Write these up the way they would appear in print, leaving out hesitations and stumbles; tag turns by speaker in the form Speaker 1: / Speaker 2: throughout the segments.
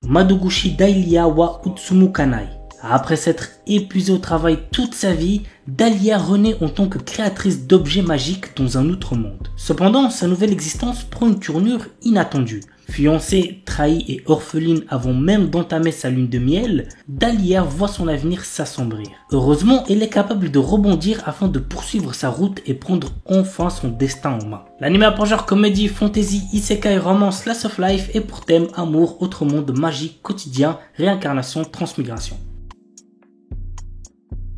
Speaker 1: Madoguchi Dahlia wa Utsumu Kanai. Après s'être épuisée au travail toute sa vie, Dahlia renaît en tant que créatrice d'objets magiques dans un autre monde. Cependant, sa nouvelle existence prend une tournure inattendue. Fiancée, trahie et orpheline avant même d'entamer sa lune de miel, Dahlia voit son avenir s'assombrir. Heureusement, elle est capable de rebondir afin de poursuivre sa route et prendre enfin son destin en main. L'anime a pour genre comédie, fantasy, isekai, romance, slice of life et pour thème amour, autre monde, magie, quotidien, réincarnation, transmigration.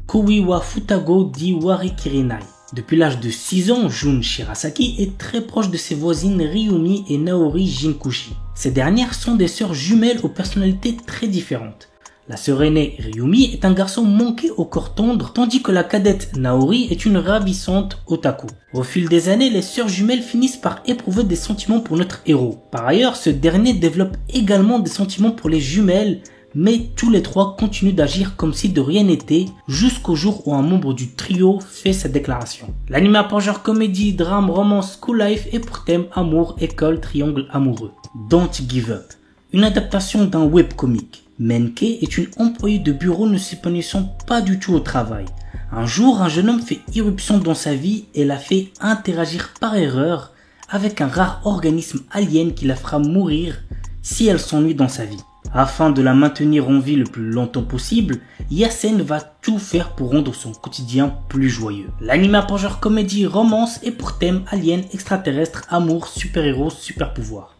Speaker 1: Kui wa Futago di Warikirinai. Depuis l'âge de 6 ans, Jun Shirasaki est très proche de ses voisines Ryumi et Naori Jinkushi. Ces dernières sont des sœurs jumelles aux personnalités très différentes. La sœur aînée Ryumi est un garçon manqué au corps tendre, tandis que la cadette Naori est une ravissante otaku. Au fil des années, les sœurs jumelles finissent par éprouver des sentiments pour notre héros. Par ailleurs, ce dernier développe également des sentiments pour les jumelles, mais tous les trois continuent d'agir comme si de rien n'était jusqu'au jour où un membre du trio fait sa déclaration. L'anime a pour genre comédie, drame, romance, school life et pour thème amour, école, triangle amoureux. Don't Give Up, une adaptation d'un webcomic. Menke est une employée de bureau ne s'épanouissant pas du tout au travail. Un jour, un jeune homme fait irruption dans sa vie et la fait interagir par erreur avec un rare organisme alien qui la fera mourir si elle s'ennuie dans sa vie. Afin de la maintenir en vie le plus longtemps possible, Yasen va tout faire pour rendre son quotidien plus joyeux. L'anime a pour genre comédie, romance et pour thème alien, extraterrestre, amour, super-héros, super-pouvoir.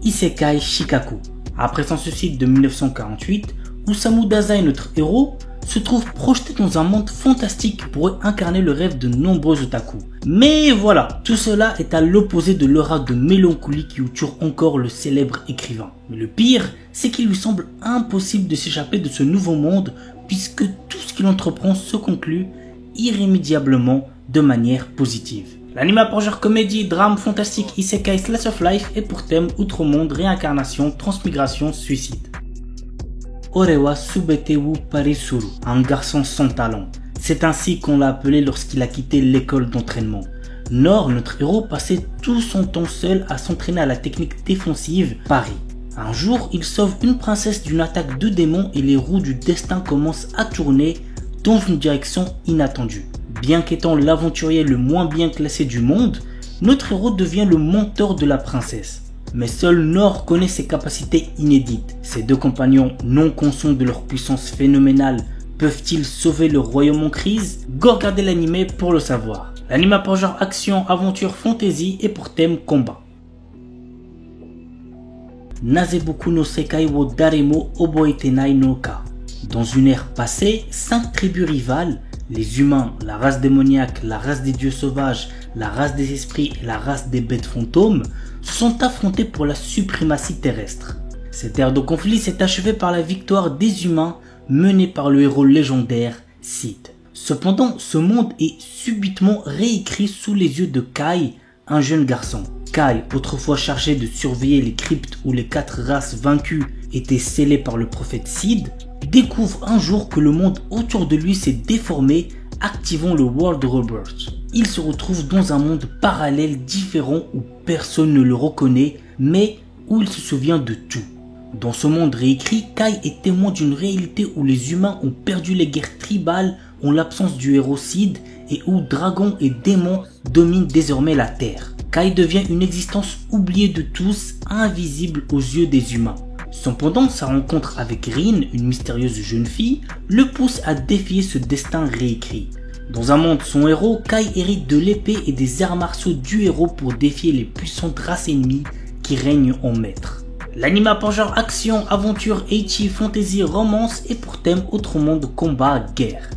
Speaker 1: Isekai Shikaku. Après son suicide de 1948, Osamu Dazai, notre héros, se trouve projeté dans un monde fantastique qui pourrait incarner le rêve de nombreux otaku. Mais voilà, tout cela est à l'opposé de l'aura de mélancolie qui entoure encore le célèbre écrivain. Mais le pire, c'est qu'il lui semble impossible de s'échapper de ce nouveau monde puisque tout ce qu'il entreprend se conclut irrémédiablement de manière positive. L'anime a pour genre comédie, drame, fantastique, isekai, slice of life et pour thème outre-monde, réincarnation, transmigration, suicide. Orewa Subetewu Parisuru, un garçon sans talent. C'est ainsi qu'on l'a appelé lorsqu'il a quitté l'école d'entraînement. Nor, notre héros, passait tout son temps seul à s'entraîner à la technique défensive Pari. Un jour, il sauve une princesse d'une attaque de démons et les roues du destin commencent à tourner dans une direction inattendue. Bien qu'étant l'aventurier le moins bien classé du monde, notre héros devient le mentor de la princesse. Mais seul Nor connaît ses capacités inédites. Ses deux compagnons, non conscients de leur puissance phénoménale, peuvent-ils sauver le royaume en crise? Go regarder l'anime pour le savoir. L'anime a pour genre action, aventure, fantasy et pour thème combat. Nazeboku no Sekai wo Daremo Oboetenai no Ka. Dans une ère passée, 5 tribus rivales, les humains, la race démoniaque, la race des dieux sauvages, la race des esprits et la race des bêtes fantômes, se sont affrontés pour la suprématie terrestre. Cette ère de conflit s'est achevée par la victoire des humains menée par le héros légendaire Sid. Cependant, ce monde est subitement réécrit sous les yeux de Kai, un jeune garçon. Kai, autrefois chargé de surveiller les cryptes où les 4 races vaincues étaient scellées par le prophète Sid, découvre un jour que le monde autour de lui s'est déformé, activant le World Rebirth. Il se retrouve dans un monde parallèle différent où personne ne le reconnaît, mais où il se souvient de tout. Dans ce monde réécrit, Kai est témoin d'une réalité où les humains ont perdu les guerres tribales en l'absence du héros Sid et où dragons et démons dominent désormais la Terre. Kai devient une existence oubliée de tous, invisible aux yeux des humains. Cependant, sa rencontre avec Rin, une mystérieuse jeune fille, le pousse à défier ce destin réécrit. Dans un monde sans héros, Kai hérite de l'épée et des arts martiaux du héros pour défier les puissantes races ennemies qui règnent en maître. L'anime a pour genre action, aventure, ecchi, fantasy, romance et pour thème autre monde, combat, guerre.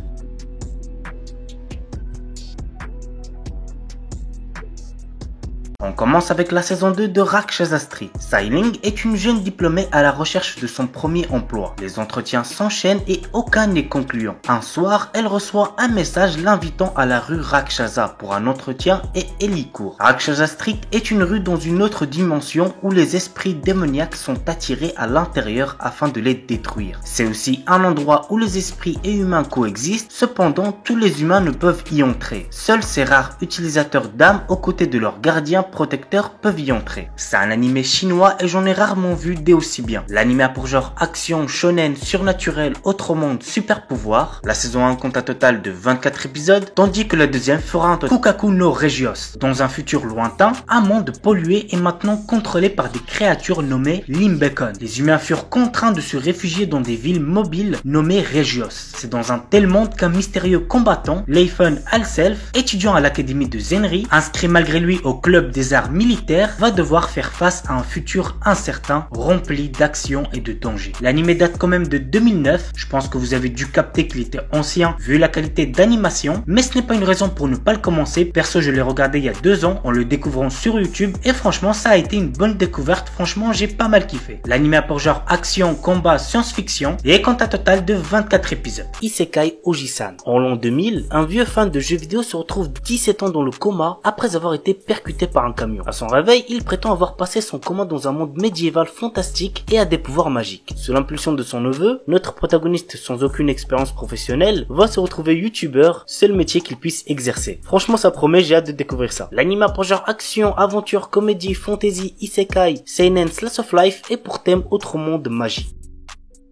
Speaker 1: On commence avec la saison 2 de Rakshasa Street. Sailing est une jeune diplômée à la recherche de son premier emploi. Les entretiens s'enchaînent et aucun n'est concluant. Un soir, elle reçoit un message l'invitant à la rue Rakshasa pour un entretien et elle y court. Rakshasa Street est une rue dans une autre dimension où les esprits démoniaques sont attirés à l'intérieur afin de les détruire. C'est aussi un endroit où les esprits et humains coexistent, cependant tous les humains ne peuvent y entrer. Seuls ces rares utilisateurs d'âmes aux côtés de leurs gardiens protecteurs peuvent y entrer. C'est un animé chinois et j'en ai rarement vu des aussi bien. L'anime a pour genre action, shonen, surnaturel, autre monde, super pouvoir. La saison 1 compte un total de 24 épisodes, tandis que la deuxième fera un Kukaku no Regios. Dans un futur lointain, un monde pollué est maintenant contrôlé par des créatures nommées Limbekon. Les humains furent contraints de se réfugier dans des villes mobiles nommées Regios. C'est dans un tel monde qu'un mystérieux combattant, Leifun Alself, étudiant à l'académie de Zenri, inscrit malgré lui au club des arts militaires, va devoir faire face à un futur incertain, rempli d'action et de danger. L'anime date quand même de 2009, je pense que vous avez dû capter qu'il était ancien vu la qualité d'animation, mais ce n'est pas une raison pour ne pas le commencer. Perso, je l'ai regardé il y a 2 ans en le découvrant sur YouTube et franchement ça a été une bonne découverte, franchement j'ai pas mal kiffé. L'anime a pour genre action, combat, science-fiction et compte un total de 24 épisodes. Isekai Oji-san. En l'an 2000, un vieux fan de jeux vidéo se retrouve 17 ans dans le coma après avoir été percuté par un camion. À son réveil, il prétend avoir passé son coma dans un monde médiéval fantastique et a des pouvoirs magiques. Sous l'impulsion de son neveu, notre protagoniste sans aucune expérience professionnelle va se retrouver youtubeur, seul métier qu'il puisse exercer. Franchement ça promet, j'ai hâte de découvrir ça. L'anime a pour genre action, aventure, comédie, fantasy, isekai, seinen, slice of life et pour thème autre monde magie.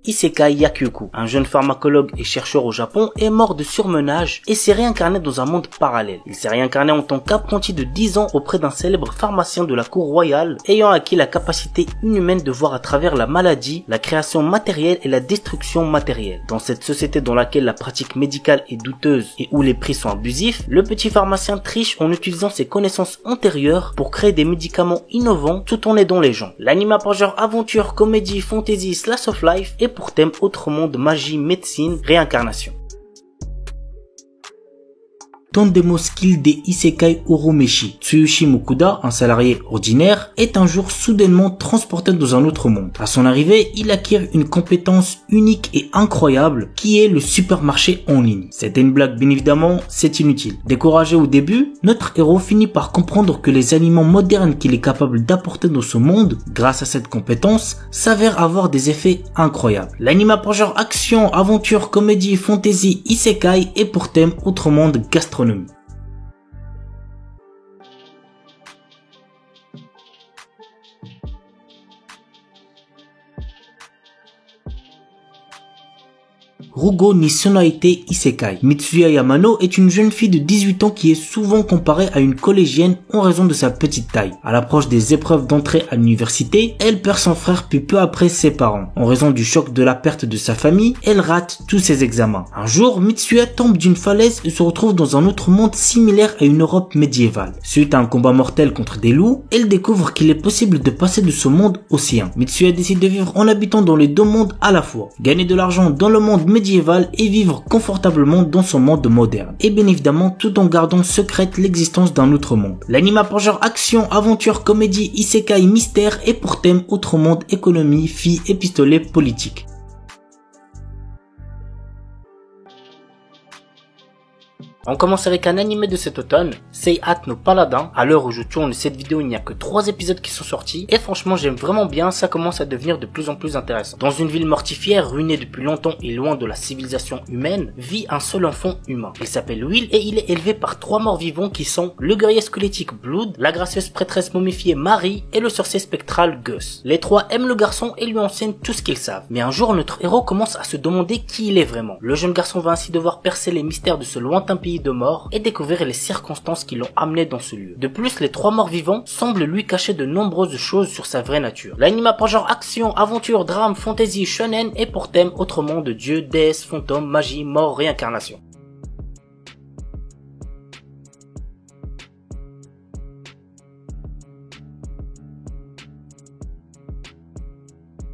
Speaker 1: Isekai Yakyuku, un jeune pharmacologue et chercheur au Japon, est mort de surmenage et s'est réincarné dans un monde parallèle. Il s'est réincarné en tant qu'apprenti de 10 ans auprès d'un célèbre pharmacien de la cour royale, ayant acquis la capacité inhumaine de voir à travers la maladie, la création matérielle et la destruction matérielle. Dans cette société dans laquelle la pratique médicale est douteuse et où les prix sont abusifs, le petit pharmacien triche en utilisant ses connaissances antérieures pour créer des médicaments innovants tout en aidant les gens. L'anime a pour genre aventure, comédie, fantasy, slice of life et pour thème autre monde, magie, médecine, réincarnation. Tondemo Skill des Isekai Oromeshi. Tsuyoshi Mokuda, un salarié ordinaire, est un jour soudainement transporté dans un autre monde. À son arrivée, il acquiert une compétence unique et incroyable qui est le supermarché en ligne. C'était une blague, bien évidemment, c'est inutile. Découragé au début, notre héros finit par comprendre que les aliments modernes qu'il est capable d'apporter dans ce monde, grâce à cette compétence, s'avèrent avoir des effets incroyables. L'anime a pour genre action, aventure, comédie, fantasy, isekai et pour thème autre monde gastronomique. Rugo ni Sonaite Isekai. Mitsuya Yamano est une jeune fille de 18 ans qui est souvent comparée à une collégienne en raison de sa petite taille. À l'approche des épreuves d'entrée à l'université, elle perd son frère puis peu après ses parents. En raison du choc de la perte de sa famille, elle rate tous ses examens. Un jour, Mitsuya tombe d'une falaise et se retrouve dans un autre monde similaire à une Europe médiévale. Suite à un combat mortel contre des loups, elle découvre qu'il est possible de passer de ce monde au sien. Mitsuya décide de vivre en habitant dans les 2 mondes à la fois. Gagner de l'argent dans le monde médiéval et vivre confortablement dans son monde moderne. Et bien évidemment tout en gardant secrète l'existence d'un autre monde. L'anime a pour genre action, aventure, comédie, isekai, mystère et pour thème autre monde, économie, filles et pistolet politique. On commence avec un animé de cet automne, Seihat no Paladin. À l'heure où je tourne cette vidéo, il n'y a que 3 épisodes qui sont sortis et franchement j'aime vraiment bien, ça commence à devenir de plus en plus intéressant. Dans une ville mortifère, ruinée depuis longtemps et loin de la civilisation humaine, vit un seul enfant humain. Il s'appelle Will et il est élevé par 3 morts vivants qui sont le guerrier squelettique Blood, la gracieuse prêtresse momifiée Marie et le sorcier spectral Gus. Les 3 aiment le garçon et lui enseignent tout ce qu'ils savent. Mais un jour notre héros commence à se demander qui il est vraiment. Le jeune garçon va ainsi devoir percer les mystères de ce lointain pays de mort et découvrir les circonstances qui l'ont amené dans ce lieu. De plus, les 3 morts vivants semblent lui cacher de nombreuses choses sur sa vraie nature. L'anime a pour genre action, aventure, drame, fantasy, shonen et pour thème autre monde, dieu, déesse, fantôme, magie, mort, réincarnation.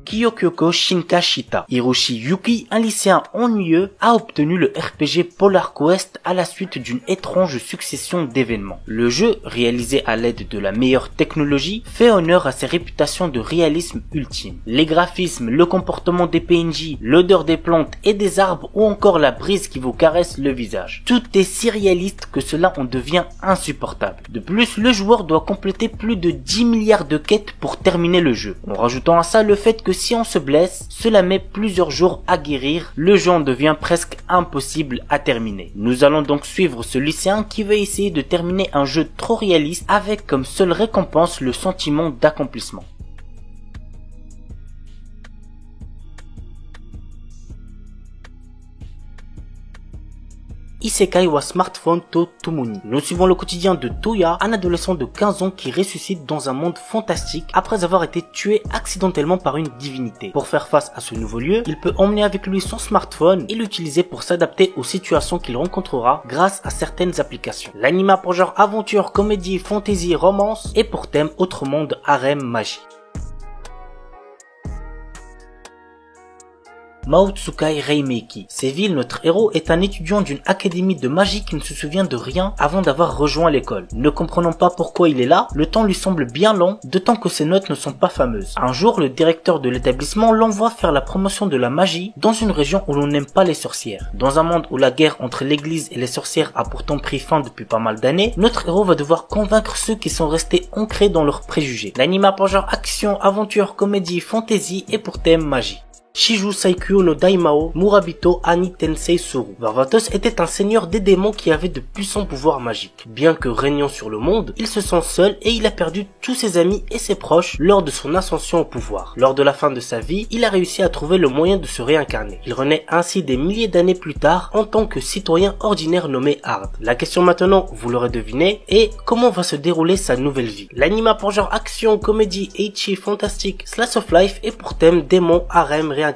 Speaker 1: Kyokyoko Shinkashita. Hiroshi Yuki, un lycéen ennuyeux, a obtenu le RPG Polar Quest à la suite d'une étrange succession d'événements. Le jeu, réalisé à l'aide de la meilleure technologie, fait honneur à ses réputations de réalisme ultime. Les graphismes, le comportement des PNJ, l'odeur des plantes et des arbres ou encore la brise qui vous caresse le visage. Tout est si réaliste que cela en devient insupportable. De plus, le joueur doit compléter plus de 10 milliards de quêtes pour terminer le jeu. En rajoutant à ça le fait que si on se blesse, cela met plusieurs jours à guérir, le jeu en devient presque impossible à terminer. Nous allons donc suivre ce lycéen qui veut essayer de terminer un jeu trop réaliste avec comme seule récompense le sentiment d'accomplissement. Isekai wa Smartphone to Tomuni. Nous suivons le quotidien de Toya, un adolescent de 15 ans qui ressuscite dans un monde fantastique après avoir été tué accidentellement par une divinité. Pour faire face à ce nouveau lieu, il peut emmener avec lui son smartphone et l'utiliser pour s'adapter aux situations qu'il rencontrera grâce à certaines applications. L'anime a pour genre aventure, comédie, fantasy, romance et pour thème autre monde, harem, magie. Maotsukai Reimeki. Séville, notre héros est un étudiant d'une académie de magie qui ne se souvient de rien avant d'avoir rejoint l'école. Ne comprenant pas pourquoi il est là, le temps lui semble bien long, d'autant que ses notes ne sont pas fameuses. Un jour, le directeur de l'établissement l'envoie faire la promotion de la magie dans une région où l'on n'aime pas les sorcières. Dans un monde où la guerre entre l'église et les sorcières a pourtant pris fin depuis pas mal d'années, notre héros va devoir convaincre ceux qui sont restés ancrés dans leurs préjugés. L'anime a pour genre action, aventure, comédie, fantasy et pour thème magie. Shiju Saikyo no Daimao Murabito Ani Tensei Suru. Varvatos était un seigneur des démons qui avait de puissants pouvoirs magiques. Bien que régnant sur le monde, il se sent seul et il a perdu tous ses amis et ses proches lors de son ascension au pouvoir. Lors de la fin de sa vie, il a réussi à trouver le moyen de se réincarner. Il renaît ainsi des milliers d'années plus tard en tant que citoyen ordinaire nommé Hard. La question maintenant, vous l'aurez deviné, est comment va se dérouler sa nouvelle vie. L'anime a pour genre action, comédie, ecchi, fantastique, slice of life et pour thème démon, harem, réincarnation.